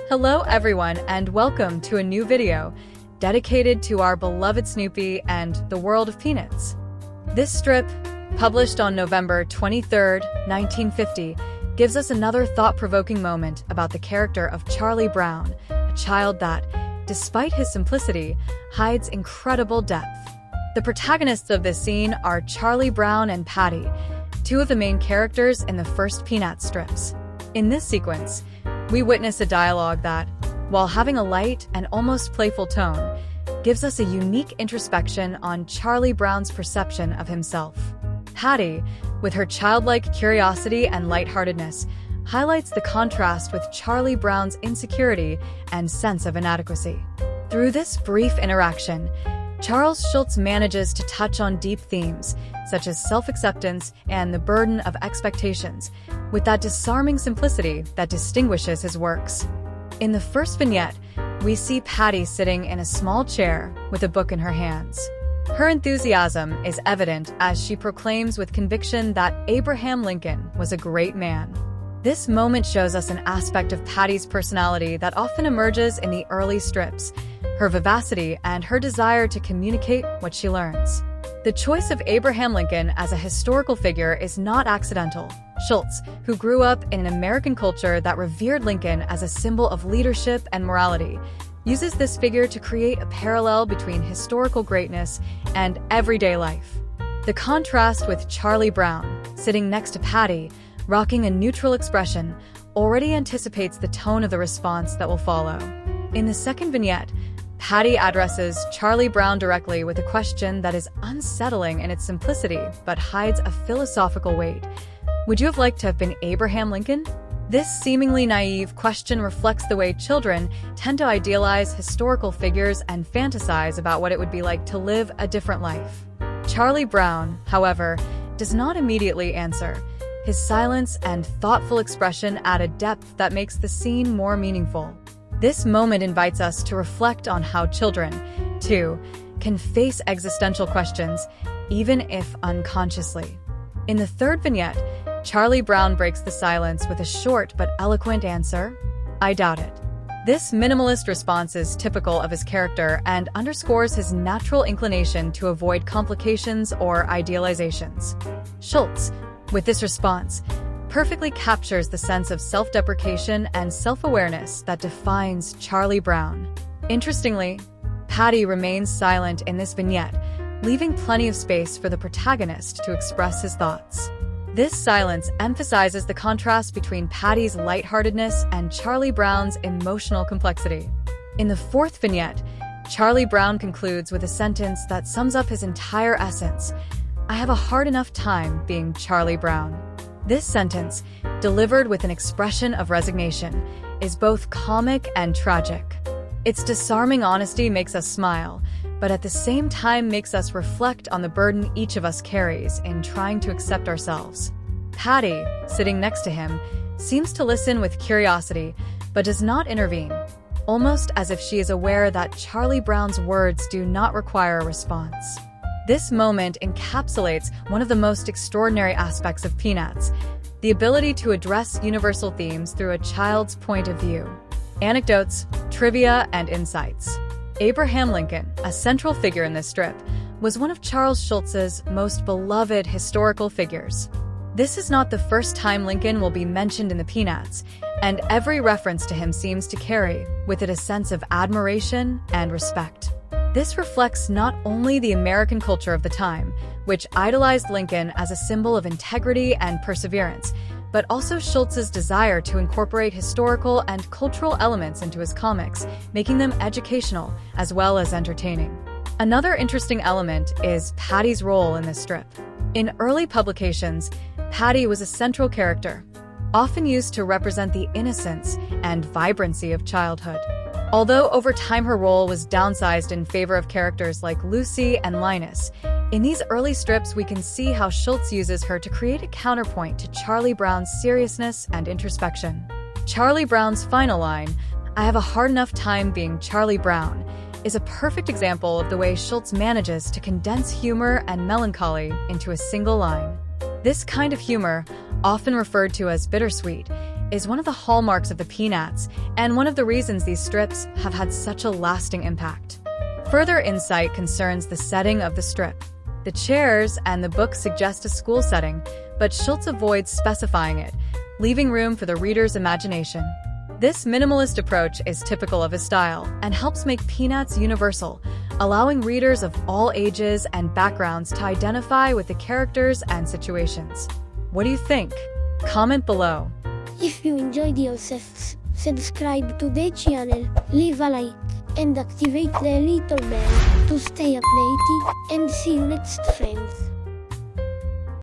Hello everyone and welcome to a new video dedicated to our beloved Snoopy and the world of Peanuts. This strip, published on November 23, 1950, gives us another thought-provoking moment about the character of Charlie Brown, a child that, despite his simplicity, hides incredible depth. The protagonists of this scene are Charlie Brown and Patty, two of the main characters in the first Peanuts strips. In this sequence, we witness a dialogue that, while having a light and almost playful tone, gives us a unique introspection on Charlie Brown's perception of himself. Patty, with her childlike curiosity and lightheartedness, highlights the contrast with Charlie Brown's insecurity and sense of inadequacy. Through this brief interaction, Schulz manages to touch on deep themes, such as self-acceptance and the burden of expectations, with that disarming simplicity that distinguishes his works. In the first vignette, we see Patty sitting in a small chair with a book in her hands. Her enthusiasm is evident as she proclaims with conviction that Abraham Lincoln was a great man. This moment shows us an aspect of Patty's personality that often emerges in the early strips, her vivacity and her desire to communicate what she learns. The choice of Abraham Lincoln as a historical figure is not accidental. Schulz, who grew up in an American culture that revered Lincoln as a symbol of leadership and morality, uses this figure to create a parallel between historical greatness and everyday life. The contrast with Charlie Brown, sitting next to Patty, rocking a neutral expression, already anticipates the tone of the response that will follow. In the second vignette, Patty addresses Charlie Brown directly with a question that is unsettling in its simplicity but hides a philosophical weight. Would you have liked to have been Abraham Lincoln? This seemingly naive question reflects the way children tend to idealize historical figures and fantasize about what it would be like to live a different life. Charlie Brown, however, does not immediately answer. His silence and thoughtful expression add a depth that makes the scene more meaningful. This moment invites us to reflect on how children, too, can face existential questions, even if unconsciously. In the third vignette, Charlie Brown breaks the silence with a short but eloquent answer, "I doubt it." This minimalist response is typical of his character and underscores his natural inclination to avoid complications or idealizations. Schulz, with this response, perfectly captures the sense of self-deprecation and self-awareness that defines Charlie Brown. Interestingly, Patty remains silent in this vignette, leaving plenty of space for the protagonist to express his thoughts. This silence emphasizes the contrast between Patty's lightheartedness and Charlie Brown's emotional complexity. In the fourth vignette, Charlie Brown concludes with a sentence that sums up his entire essence: "I have a hard enough time being Charlie Brown." This sentence, delivered with an expression of resignation, is both comic and tragic. Its disarming honesty makes us smile, but at the same time makes us reflect on the burden each of us carries in trying to accept ourselves. Patty, sitting next to him, seems to listen with curiosity, but does not intervene, almost as if she is aware that Charlie Brown's words do not require a response. This moment encapsulates one of the most extraordinary aspects of Peanuts, the ability to address universal themes through a child's point of view. Anecdotes, trivia, and insights. Abraham Lincoln, a central figure in this strip, was one of Charles Schulz's most beloved historical figures. This is not the first time Lincoln will be mentioned in the Peanuts, and every reference to him seems to carry with it a sense of admiration and respect. This reflects not only the American culture of the time, which idolized Lincoln as a symbol of integrity and perseverance, but also Schulz's desire to incorporate historical and cultural elements into his comics, making them educational as well as entertaining. Another interesting element is Patty's role in this strip. In early publications, Patty was a central character, often used to represent the innocence and vibrancy of childhood. Although over time her role was downsized in favor of characters like Lucy and Linus, in these early strips we can see how Schulz uses her to create a counterpoint to Charlie Brown's seriousness and introspection. Charlie Brown's final line, "I have a hard enough time being Charlie Brown," is a perfect example of the way Schulz manages to condense humor and melancholy into a single line. This kind of humor, often referred to as bittersweet, is one of the hallmarks of the Peanuts and one of the reasons these strips have had such a lasting impact. Further insight concerns the setting of the strip. The chairs and the book suggest a school setting, but Schulz avoids specifying it, leaving room for the reader's imagination. This minimalist approach is typical of his style and helps make Peanuts universal, allowing readers of all ages and backgrounds to identify with the characters and situations. What do you think? Comment below. If you enjoyed yourselves, subscribe to the channel, leave a like, and activate the little bell to stay updated, and see you next friends.